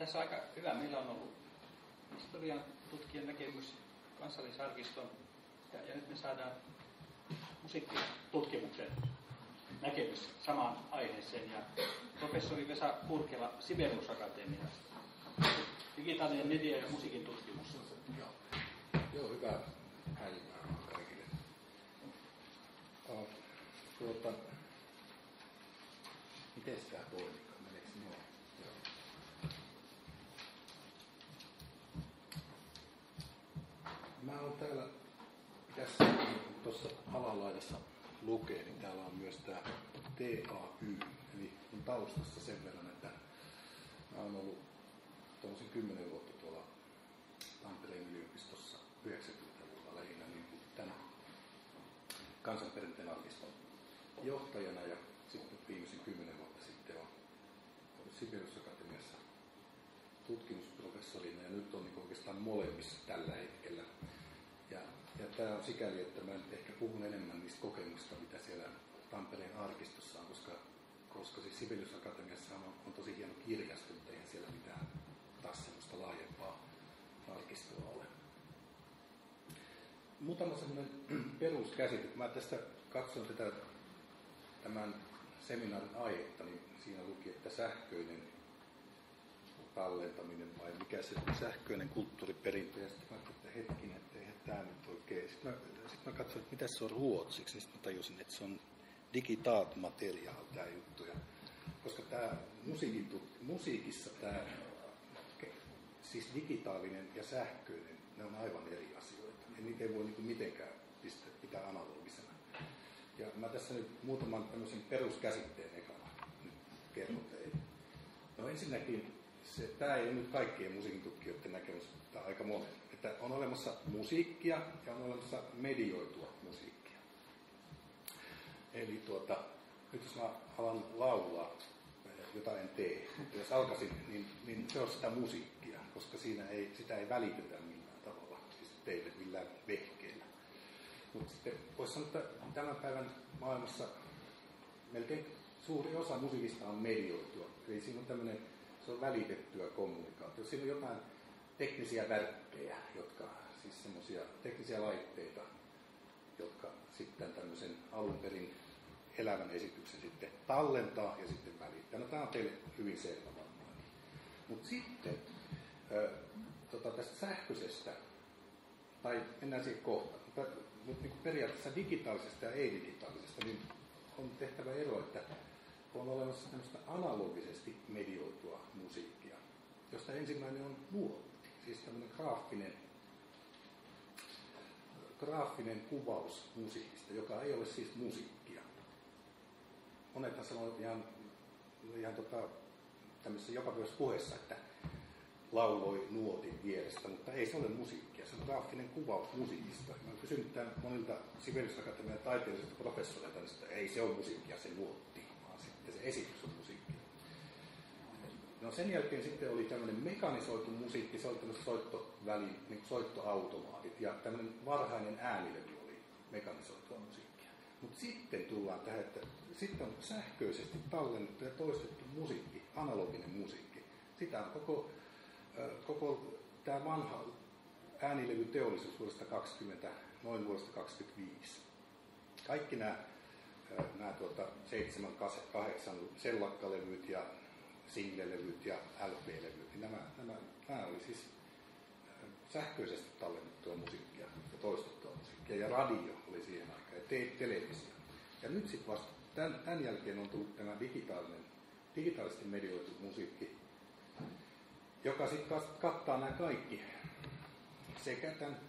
tässä on aika hyvä. Meillä on ollut historian tutkijan näkemys, Kansallisarkiston ja nyt me saadaan musiikkitutkimuksen näkemys samaan aiheeseen. Ja professori Vesa Kurkela Sibelius Akatemiasta. Digitaalinen media ja musiikin tutkimus. Joo, hyvää päivää kaikille. Miten sitä toimikaan? Meneekö noin? Joo. Mä oon täällä, tuossa alalaidassa lukee, niin täällä on myös tämä TAY, eli on taustassa sen verran, että mä oon ollut 10 vuotta tuolla Tampereen yliopistossa 90-luvulla lähinnä niin tämän kansanperinteen arkiston johtajana ja sitten viimeisen 10 vuotta sitten on ollut Sibelius Akatemiassa tutkimusprofessorina ja nyt on niin oikeastaan molemmissa tällä hetkellä. Ja tämä on sikäli, että mä nyt ehkä puhun enemmän niistä kokemuksista, mitä siellä Tampereen arkistossa on, koska siis Sibelius Akatemiassa on tosi hieno kirjasto, mutta eihän siellä mitään taas semmoista laajempaa arkistoa ole. Muutama semmoinen peruskäsite. Kun mä tästä katson tämän seminaarin aihetta, niin siinä luki, että sähköinen tallentaminen vai mikä se sähköinen kulttuuriperintö. Ja sitten mä ajattelin, että hetkinen, että eihän tämä nyt oikein. Sitten mä katsoin, että mitä se on ruotsiksi. Ja sitten mä tajusin, että se on digitaat materiaal tämä juttu. Koska tämä musiikissa tämä siis digitaalinen ja sähköinen, ne on aivan eri asioita. Ja niitä ei voi mitenkään pitää analogisena. Ja mä tässä nyt muutaman tämmöisen peruskäsitteen ekana nyt kerron teille. No ensinnäkin, tämä ei ole nyt kaikkien musiikintutkijoiden näkemys, mutta aika monen. Että on olemassa musiikkia ja on olemassa medioitua musiikkia. Eli nyt jos mä alan laulaa, jota en tee, mutta jos alkaisin, niin se on sitä musiikkia, koska sitä ei välitetä millään tavalla, siis teille millään vehkeellä. Mutta sitten voisi sanoa, että tämän päivän maailmassa melkein suuri osa musiikista on medioitua. Eli siinä on se on välitettyä kommunikaatiota. Siinä on jotain teknisiä värkkejä, siis semmoisia teknisiä laitteita, jotka sitten tämmöisen alun perin elävän esityksen sitten tallentaa ja sitten välittää. No tämä on teille hyvin selvä varmaan. Mutta sitten tästä sähköisestä, tai mennään siihen kohtaan, mutta niin periaatteessa digitaalisesta ja ei-digitaalisesta, niin on tehtävä ero, että on olemassa tämmöistä analogisesti medioitua musiikkia, josta ensimmäinen on nuotti, siis tämmöinen graafinen kuvaus musiikista, joka ei ole siis musiikkia. Monethan sanoo ihan tämmöisessä jokapäiväisessä puheessa, että lauloi nuotin vierestä, mutta ei se ole musiikkia, se on graafinen kuvaus musiikista. Mä oon kysynyt tämän monilta Sibelius Akatemian taiteellisilta professoreilta, että ei se ole musiikkia, se nuotti, vaan sitten se esitys on musiikkia. No sen jälkeen sitten oli tämmöinen mekanisoitu musiikki, se oli tämmöiset niin soittoautomaatit ja tämmöinen varhainen äänilevy oli mekanisoitua musiikkia. Mutta sitten tullaan tähän, että sitten on sähköisesti tallennettu ja toistettu musiikki, analoginen musiikki. Sitä on koko tämä vanha äänilevyteollisuus vuodesta 20, noin vuodesta 25. Kaikki nämä 7, 8 sellakkalevyt ja single-levyt ja LP-levyt, niin nämä oli siis sähköisesti tallennettua musiikkia ja toistettua musiikkia. Ja radio oli siihen aikaan ja televisio. Ja nyt sitten vasta tämän jälkeen on tullut tämä digitaalisesti medioitu musiikki, joka sitten kattaa nämä kaikki, sekä tämän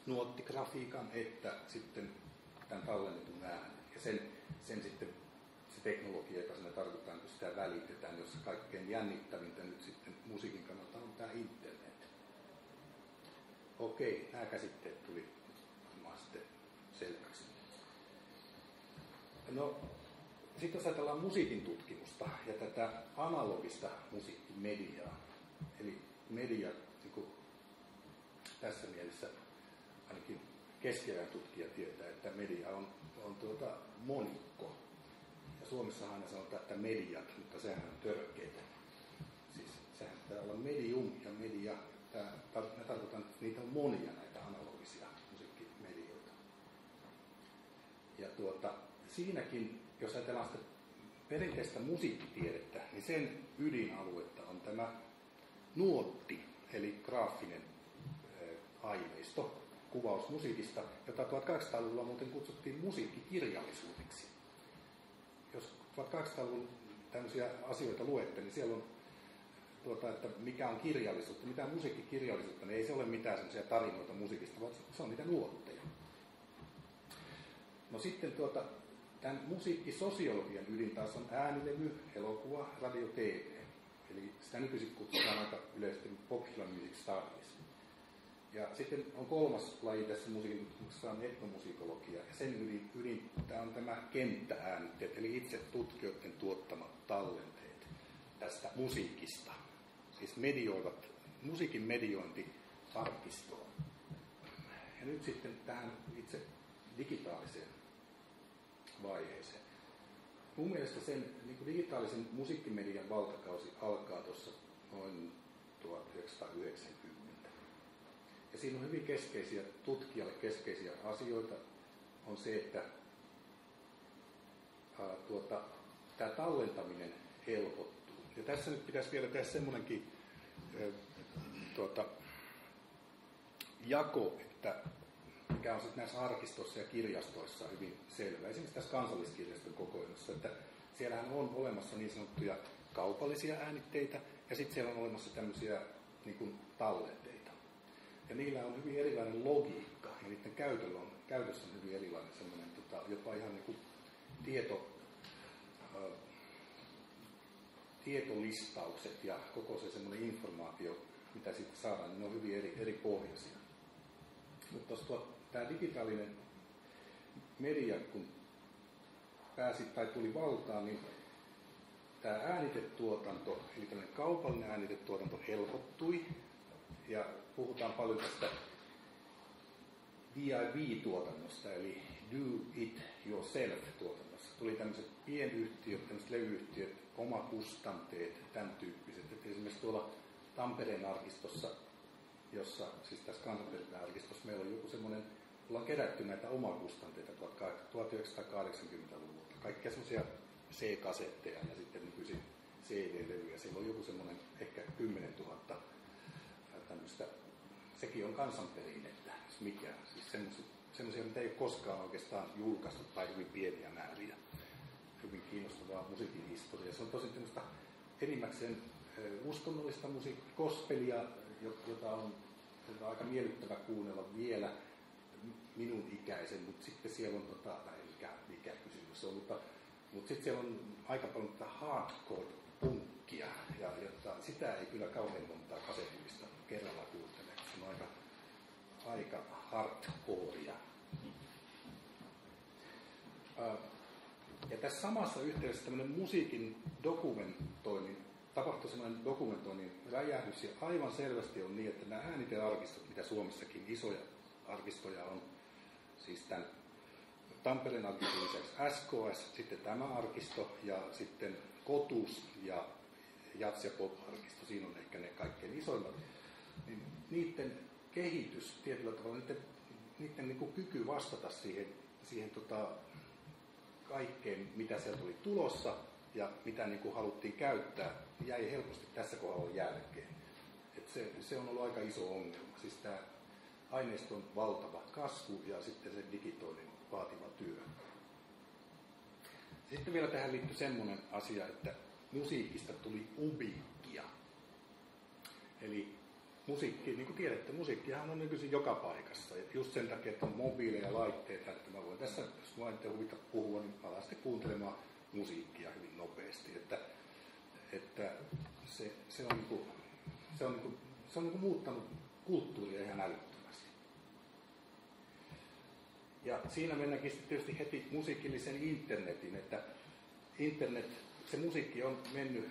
nuottigrafiikan että sitten tämän tallennetun äänen. Ja sen sitten se teknologia, joka siinä tarvitaan, kun sitä välitetään, jossa kaikkein jännittävintä nyt sitten musiikin kannalta on tämä internet. Okei, nämä käsitteet tuli varmaan sitten selväksi. No, sitten jos ajatellaan musiikin tutkimusta ja tätä analogista musiikkimediaa, eli media niin kuin tässä mielessä ainakin keskiajan tutkija tietää, että media on monikko. Ja Suomessahan aina sanotaan, että mediat, mutta sehän on törkeitä. Siis sehän ajatella medium ja media. Mä tarkoitan, että niitä on monia näitä analogisia musiikkimedioita. Ja siinäkin, jos ajatellaan sitä perinteistä musiikkitiedettä, niin sen ydinaluetta on tämä nuotti, eli graafinen aineisto, kuvaus musiikista, jota 1800-luvulla muuten kutsuttiin musiikkikirjallisuudeksi. Jos 1800-luvun tämmöisiä asioita luette, niin siellä on, että mikä on kirjallisuutta, mitä on musiikkikirjallisuutta, niin ei se ole mitään semmoisia tarinoita musiikista, vaan se on niitä nuotteja. No sitten tämän musiikkisosiologian ydin taas on äänilevy, elokuva, radio, TV. Eli sitä nykyisin kutsutaan aika yleisesti popular music studies. Ja sitten on kolmas laji tässä musiikin tutkimuksessa on etnomusiikologia. Ja sen ydin tämä on tämä kenttääänitteet, eli itse tutkijoiden tuottamat tallenteet tästä musiikista. Siis musiikin mediointi arkistoon. Ja nyt sitten tähän itse digitaaliseen vaiheeseen. Mun mielestä sen niin digitaalisen musiikkimedian valtakausi alkaa tuossa noin 1990. Ja siinä on hyvin keskeisiä, tutkijalle keskeisiä asioita, on se, että tämä tallentaminen helpottuu. Ja tässä nyt pitäisi vielä tehdä semmoinenkin jako, että mikä on sitten näissä arkistoissa ja kirjastoissa hyvin selvä. Esimerkiksi tässä Kansalliskirjaston kokoelmassa, että siellähän on olemassa niin sanottuja kaupallisia äänitteitä ja sitten siellä on olemassa tämmöisiä niin kuin tallenteita. Ja niillä on hyvin erilainen logiikka ja niiden käytössä on hyvin erilainen semmoinen jopa ihan niin kuin tietolistaukset ja koko se semmoinen informaatio, mitä siitä saadaan, niin ne on hyvin eri pohjaisia. Mutta tämä digitaalinen media, kun tuli valtaan, niin tämä äänitetuotanto, eli tämmöinen kaupallinen äänitetuotanto helpottui. Ja puhutaan paljon tästä DIY-tuotannosta, eli do it yourself-tuotannosta. Tuli tämmöiset pienyhtiöt, tämmöiset levyyhtiöt, omakustanteet, tämän tyyppiset. Et esimerkiksi tuolla Tampereen arkistossa, siis tässä Kansanterveyden arkistossa meillä on joku semmoinen, ollaan kerätty näitä omakustanteita 1980-luvulta. Kaikkia semmoisia C-kasetteja ja sitten nykyisin CD-levyjä. Siellä on joku semmoinen ehkä 10 000 tämmöistä. Sekin on kansanperinnettä, jos mikään. Siis semmoisia, mitä ei ole koskaan oikeastaan julkaistu tai hyvin pieniä määriä. Hyvin kiinnostavaa musiikin historiaa. Se on tosi tämmöistä enimmäkseen uskonnollista musiikkia, gospelia, jota on aika miellyttävä kuunnella vielä minun ikäisen, mutta sitten siellä on, mikä kysymys on, mutta sitten siellä on aika paljon hardcore-punkkia, ja sitä ei kyllä kauhean montaa kasetillista kerralla kuuntele, se on aika hardcorea. Ja tässä samassa yhteydessä tämmöinen musiikin dokumentoinnin, tapahtui semmoinen dokumentoinnin räjähdys, ja aivan selvästi on niin, että nämä äänitearkistot, mitä Suomessakin isoja arkistoja on, siis tämän Tampereen arkiston lisäksi SKS, sitten tämä arkisto ja sitten Kotus ja Jats- ja Pop-arkisto, siinä on ehkä ne kaikkein isoimmat, niin niiden kehitys tietyllä tavalla, niiden niin kuin kyky vastata siihen kaikkeen, mitä sieltä oli tulossa ja mitä niin kuin haluttiin käyttää, jäi helposti tässä kohdalla jälkeen. Se on ollut aika iso ongelma. Siis tämä aineiston valtava kasvu ja sitten se digitoinnin vaativa työ. Sitten vielä tähän liittyy semmoinen asia, että musiikista tuli ubiikkia. Eli musiikki, niin kuin tiedätte, musiikkihan on nykyisin joka paikassa. Et just sen takia, että on mobiileja ja laitteita, että mä voin tässä, jos mä ette huvita puhua, niin mä alan sitten kuuntelemaan musiikkia hyvin nopeasti. Että se on muuttanut kulttuuria ihan älyttömästi. Ja siinä mennäänkin sitten tietysti heti musiikillisen internetin, että se musiikki on mennyt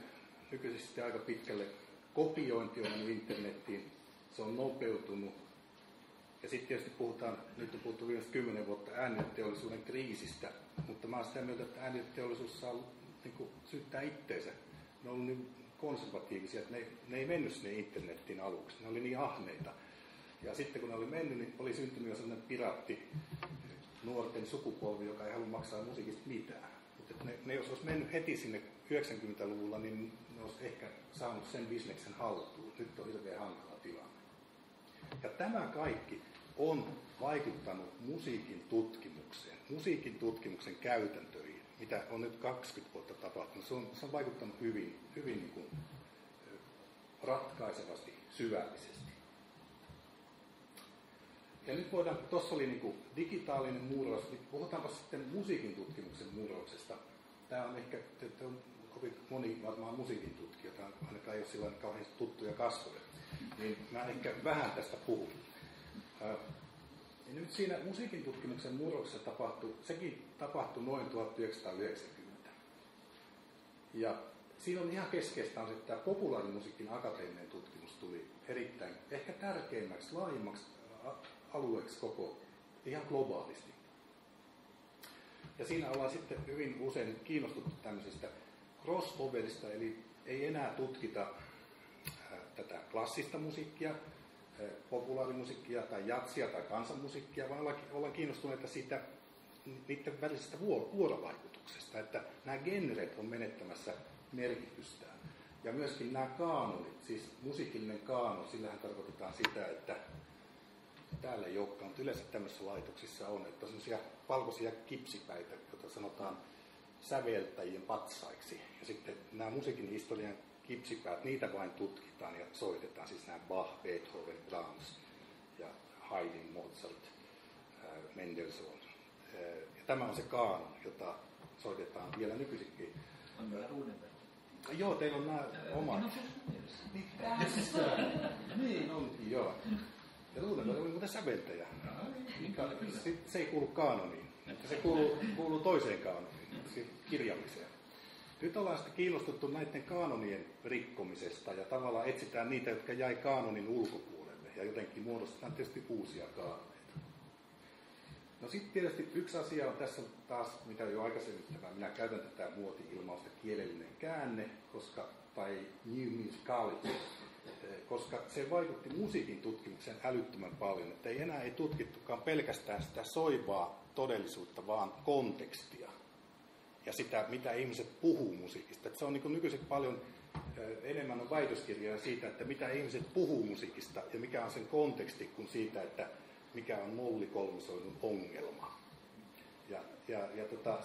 nykyisesti aika pitkälle. Kopiointi on mennyt internettiin, se on nopeutunut. Ja sitten tietysti nyt on puhuttu viimeiset 10 vuotta äänitysteollisuuden kriisistä, mutta mä oon sitä mieltä, että äänitysteollisuus saa niin kuin syyttää itteensä. Ne on ollut niin konservatiivisia, että ne ei mennyt sinne internetin aluksi. Ne oli niin ahneita. Ja sitten kun ne oli mennyt, niin oli syntynyt jo sellainen piraatti nuorten sukupolvi, joka ei halua maksaa musiikista mitään. Mutta ne jos olisi mennyt heti sinne 90-luvulla, niin ne olisi ehkä saanut sen bisneksen haltuun. Nyt on hirveän hankala tilanne. Ja tämä kaikki on vaikuttanut musiikin tutkimuksen käytäntöihin, mitä on nyt 20 vuotta tapahtunut. Se on vaikuttanut hyvin niin kuin ratkaisevasti, syvällisesti. Ja nyt voidaan, tuossa oli niin kuin digitaalinen murros, niin puhutaanpa sitten musiikin tutkimuksen murroksesta. Tämä on ehkä, että on kovin moni varmaan musiikin tutkijoita, ainakaan ei ole sillä kauhean tuttuja kasvoja, niin mä ehkä vähän tästä puhun. Ja nyt siinä musiikin tutkimuksen murroksessa sekin tapahtui noin 1990. Ja siinä on ihan keskeistä on, että tämä populaarimusiikin akateeminen tutkimus tuli erittäin, ehkä tärkeimmäksi, laajimmaksi alueeksi koko, ihan globaalisti. Ja siinä ollaan sitten hyvin usein kiinnostuttu tämmöisestä crossoverista, eli ei enää tutkita tätä klassista musiikkia, populaarimusiikkia tai jatsia tai kansanmusiikkia, vaan ollaan kiinnostuneita siitä niiden välisestä vuorovaikutuksesta, että nämä genret on menettämässä merkitystään. Ja myöskin nämä kaanonit, siis musiikillinen kaanon, sillähän tarkoitetaan sitä, että täällä ei olekaan, mutta yleensä tämmöisissä laitoksissa on, että on sellaisia valkoisia kipsipäitä, joita sanotaan säveltäjien patsaiksi. Ja sitten nämä musiikin historian kipsipäät, niitä vain tutkitaan ja soitetaan, siis nämä Bach, Beethoven, Brahms ja Haydn, Mozart, Mendelssohn. Ja tämä on se kaanon, jota soitetaan vielä nykyisinkin. On meillä Runeberg. Joo, teillä on nämä omat. Niin onkin, joo. Ja Runeberg oli muuten säveltäjä. Se ei kuulu kaanoniin, se kuuluu toiseen kaanoniin, kirjalliseen. Nyt ollaan sitten kiinnostuttu näiden kaanonien rikkomisesta ja tavallaan etsitään niitä, jotka jäi kaanonin ulkopuolelle ja jotenkin muodostetaan tietysti uusia kaanoneita. No sitten tietysti yksi asia on tässä taas, mitä jo aikaisemmin minä käytän tätä muoti-ilmausta kielellinen käänne, tai new musicality, koska se vaikutti musiikin tutkimuksen älyttömän paljon, että ei tutkittukaan pelkästään sitä soivaa todellisuutta, vaan kontekstia ja sitä, mitä ihmiset puhuu musiikista. Että se on niin nykyisin paljon enemmän on väitöskirjoja siitä, että mitä ihmiset puhuu musiikista ja mikä on sen konteksti, kuin siitä, että mikä on mollikolmisoidun ongelma.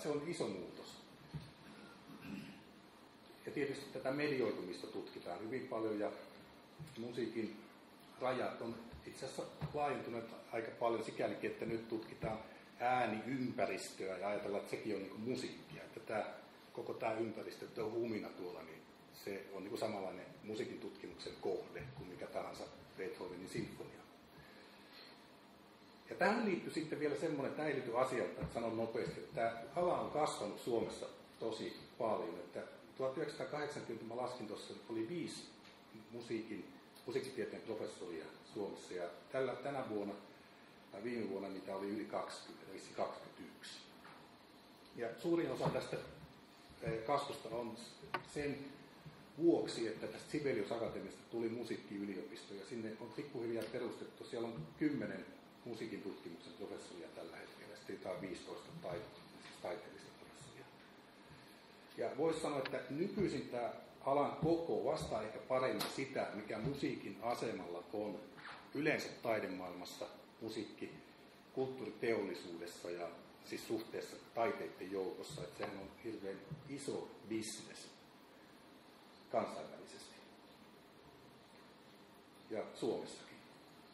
Se on iso muutos. Ja tietysti tätä medioitumista tutkitaan hyvin paljon ja musiikin rajat on itse asiassa laajentuneet aika paljon sikälikin, että nyt tutkitaan ääniympäristöä ja ajatellaan, että sekin on niin kuin musiikkia. Että koko tämä ympäristö, tuo humina tuolla, niin se on niin kuin samanlainen musiikin tutkimuksen kohde kuin mikä tahansa Beethovenin sinfonia. Ja tähän liittyy sitten vielä semmoinen, tämä ei liity asialta, että sanon nopeasti, että tämä ala on kasvanut Suomessa tosi paljon. Että 1980 mä laskin tuossa, oli 5 musiikkitieteen professoria Suomessa ja tänä vuonna tai viime vuonna niitä oli yli 20, eli 21. Ja suurin osa tästä kasvusta on sen vuoksi, että tästä Sibelius Akatemiasta tuli musiikkiyliopisto ja sinne on pikkuhiljaa perustettu. Siellä on 10 musiikin tutkimuksen professoria tällä hetkellä, sitten jotain 15 taiteellista professoria. Ja voisi sanoa, että nykyisin tämä alan koko vastaa ehkä paremmin sitä, mikä musiikin asemalla on yleensä taidemaailmassa, kulttuuriteollisuudessa ja siis suhteessa taiteiden joukossa, että sehän on hirveän iso business kansainvälisesti ja Suomessakin.